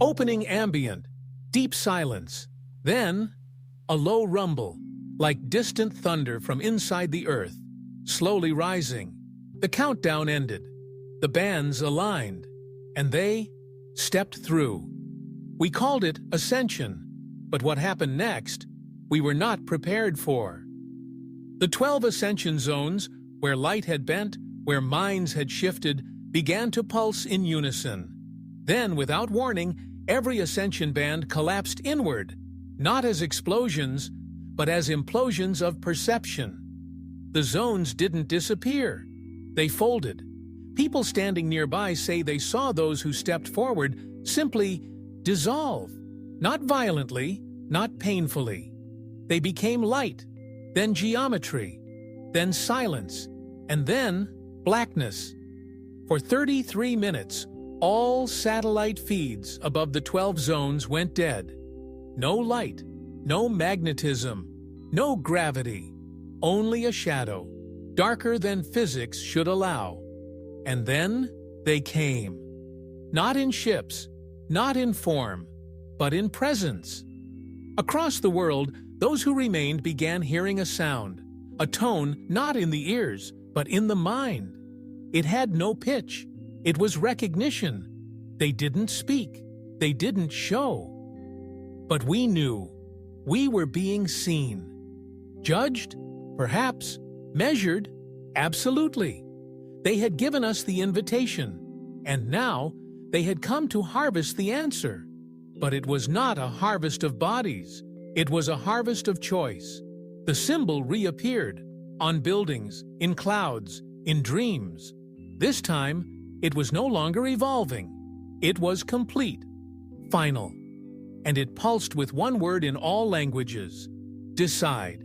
Opening ambient, deep silence. Then, a low rumble, like distant thunder from inside the earth, slowly rising. The countdown ended. The bands aligned, and they stepped through. We called it ascension, but what happened next, we were not prepared for. The 12 ascension zones, where light had bent, where minds had shifted, began to pulse in unison. Then, without warning, every ascension band collapsed inward, not as explosions, but as implosions of perception. The zones didn't disappear. They folded. People standing nearby say they saw those who stepped forward simply dissolve. Not violently, not painfully. They became light, then geometry, then silence, and then blackness. For 33 minutes, all satellite feeds above the 12 zones went dead. No light, no magnetism, no gravity, only a shadow, darker than physics should allow. And then they came. Not in ships, not in form, but in presence. Across the world, those who remained began hearing a sound, a tone not in the ears, but in the mind. It had no pitch. It was recognition. They didn't speak. They didn't show. But we knew. We were being seen. Judged? Perhaps. Measured? Absolutely. They had given us the invitation, and now they had come to harvest the answer. But it was not a harvest of bodies. It was a harvest of choice. The symbol reappeared, on buildings, in clouds, in dreams. This time, it was no longer evolving. It was complete, final. And it pulsed with one word in all languages: decide.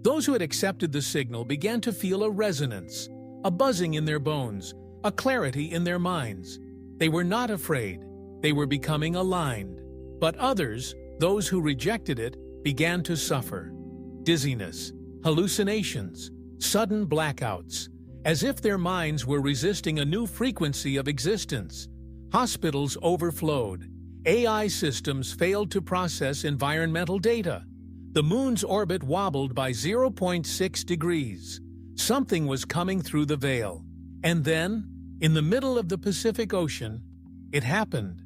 Those who had accepted the signal began to feel a resonance, a buzzing in their bones, a clarity in their minds. They were not afraid. They were becoming aligned. But others, those who rejected it, began to suffer. Dizziness, hallucinations, sudden blackouts, as if their minds were resisting a new frequency of existence. Hospitals overflowed. AI systems failed to process environmental data. The moon's orbit wobbled by 0.6 degrees. Something was coming through the veil. And then, in the middle of the Pacific Ocean, it happened.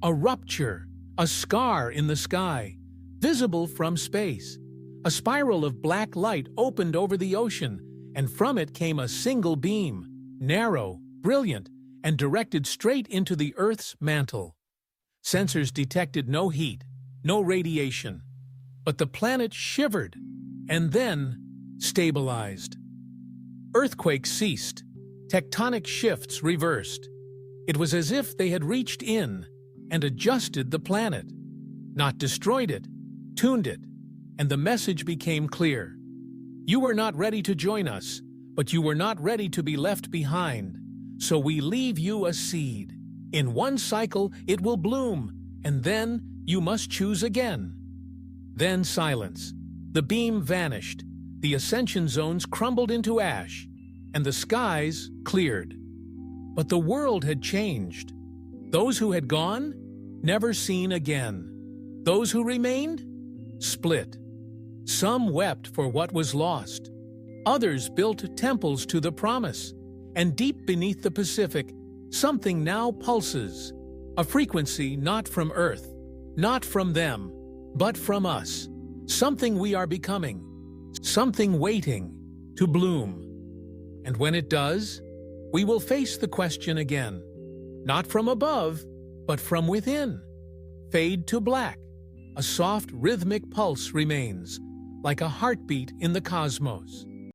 A rupture, a scar in the sky, visible from space. A spiral of black light opened over the ocean, and from it came a single beam, narrow, brilliant, and directed straight into the Earth's mantle. Sensors detected no heat, no radiation, but the planet shivered and then stabilized. Earthquakes ceased. Tectonic shifts reversed. It was as if they had reached in and adjusted the planet, not destroyed it, tuned it, and the message became clear. You were not ready to join us, but you were not ready to be left behind. So we leave you a seed. In one cycle, it will bloom, and then you must choose again. Then silence. The beam vanished. The ascension zones crumbled into ash, and the skies cleared. But the world had changed. Those who had gone, never seen again. Those who remained, split. Some wept for what was lost. Others built temples to the promise. And deep beneath the Pacific, something now pulses. A frequency not from Earth, not from them, but from us. Something we are becoming. Something waiting to bloom. And when it does, we will face the question again. Not from above, but from within. Fade to black. A soft rhythmic pulse remains, like a heartbeat in the cosmos.